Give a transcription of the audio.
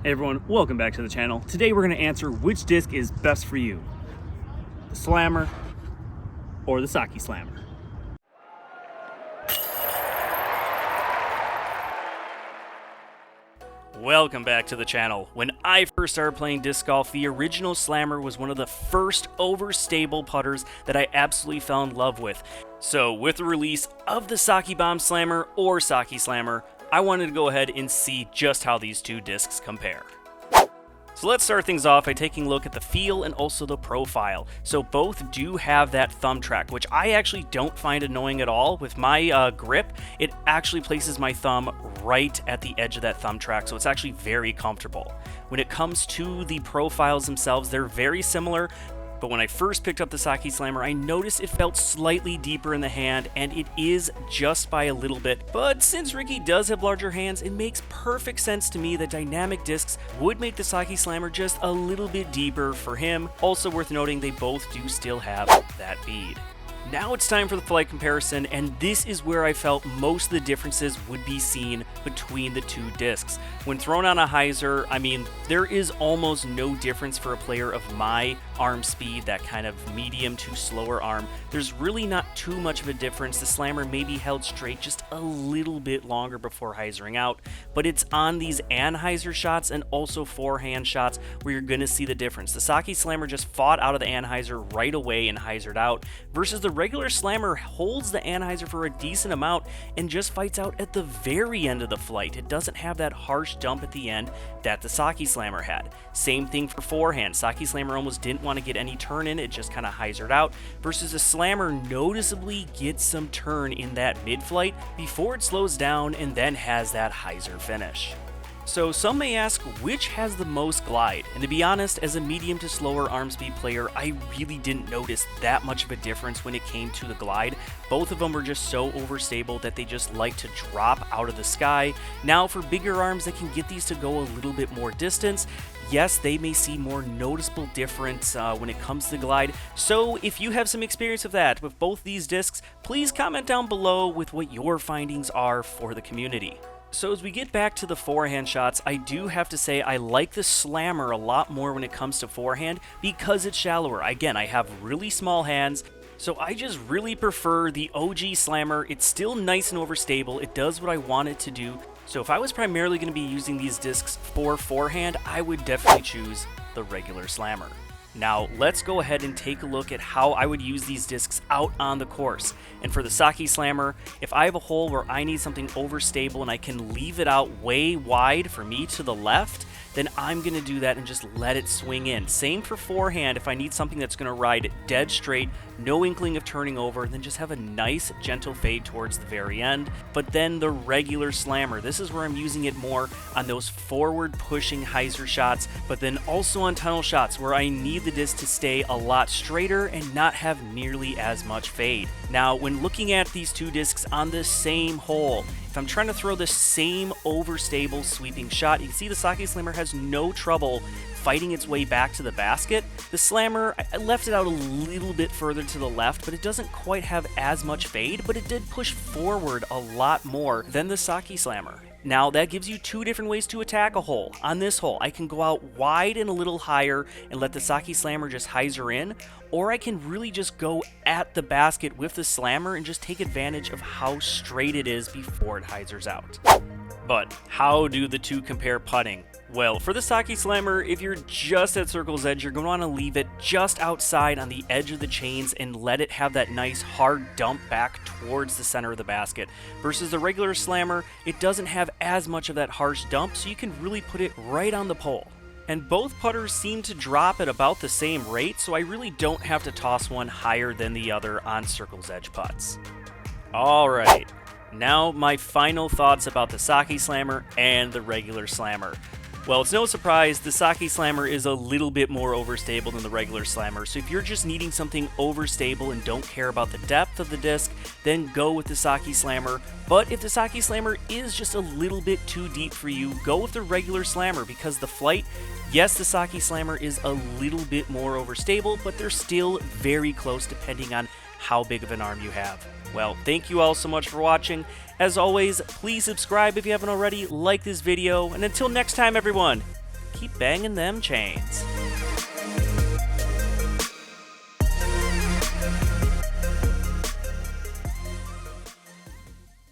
Hey everyone, welcome back to the channel. Today we're going to answer which disc is best for you, the Slammer or the Socky Slammer. Welcome back to the channel. When I first started playing disc golf, the original Slammer was one of the first overstable putters that I absolutely fell in love with. So with the release of the Sockibomb Slammer or Socky Slammer, I wanted to go ahead and see just how these two discs compare. So let's start things off by taking a look at the feel and also the profile. So both do have that thumb track, which I actually don't find annoying at all. With my grip, it actually places my thumb right at the edge of that thumb track, so it's actually very comfortable. When it comes to the profiles themselves, they're very similar. But when I first picked up the Socky Slammer, I noticed it felt slightly deeper in the hand, and it is just by a little bit. But since Ricky does have larger hands, it makes perfect sense to me that dynamic discs would make the Socky Slammer just a little bit deeper for him. Also worth noting, they both do still have that bead. Now it's time for the flight comparison, and this is where I felt most of the differences would be seen between the two discs. When thrown on a hyzer, I mean, there is almost no difference for a player of my arm speed, that kind of medium to slower arm. There's really not too much of a difference. The Slammer may be held straight just a little bit longer before hyzering out, but it's on these anhyzer shots and also forehand shots where you're going to see the difference. The Socky Slammer just fought out of the anhyzer right away and hyzered out, versus the regular Slammer holds the anhyzer for a decent amount and just fights out at the very end of the flight. It doesn't have that harsh dump at the end that the Socky Slammer had. Same thing for forehand. Socky Slammer almost didn't want to get any turn in, it just kind of hyzered out, versus the Slammer noticeably gets some turn in that mid-flight before it slows down and then has that hyzer finish. So some may ask which has the most glide, and to be honest, as a medium to slower arm speed player, I really didn't notice that much of a difference when it came to the glide. Both of them were just so overstable that they just like to drop out of the sky. Now for bigger arms that can get these to go a little bit more distance, yes, they may see more noticeable difference when it comes to the glide. So if you have some experience of that with both these discs, please comment down below with what your findings are for the community. So as we get back to the forehand shots, I do have to say I like the Slammer a lot more when it comes to forehand because it's shallower. Again, I have really small hands, so I just really prefer the OG Slammer. It's still nice and overstable. It does what I want it to do. So if I was primarily going to be using these discs for forehand, I would definitely choose the regular Slammer. Now let's go ahead and take a look at how I would use these discs out on the course. And for the Socky Slammer, if I have a hole where I need something overstable and I can leave it out way wide for me to the left, then I'm going to do that and just let it swing in. Same for forehand. If I need something that's going to ride dead straight, no inkling of turning over, then just have a nice gentle fade towards the very end. But then the regular Slammer, this is where I'm using it more on those forward pushing hyzer shots, but then also on tunnel shots where I need the disc to stay a lot straighter and not have nearly as much fade. Now when looking at these two discs on the same hole, if I'm trying to throw the same overstable sweeping shot, you can see the Socky Slammer has no trouble fighting its way back to the basket. The Slammer, I left it out a little bit further to the left, but it doesn't quite have as much fade, but it did push forward a lot more than the Socky Slammer. Now that gives you two different ways to attack a hole. On this hole, I can go out wide and a little higher and let the Socky Slammer just hyzer in, or I can really just go at the basket with the Slammer and just take advantage of how straight it is before it hyzers out. But how do the two compare putting? Well, for the Socky Slammer, if you're just at circle's edge, you're going to want to leave it just outside on the edge of the chains and let it have that nice hard dump back towards the center of the basket. Versus the regular Slammer, it doesn't have as much of that harsh dump, so you can really put it right on the pole. And both putters seem to drop at about the same rate, so I really don't have to toss one higher than the other on circle's edge putts. Alright, now my final thoughts about the Socky Slammer and the regular Slammer. Well, it's no surprise, the Socky Slammer is a little bit more overstable than the regular Slammer, so if you're just needing something overstable and don't care about the depth of the disc, then go with the Socky Slammer. But if the Socky Slammer is just a little bit too deep for you, go with the regular Slammer, because the flight, yes, the Socky Slammer is a little bit more overstable, but they're still very close depending on how big of an arm you have. Well, thank you all so much for watching. As always, please subscribe if you haven't already, like this video, and until next time everyone, keep banging them chains.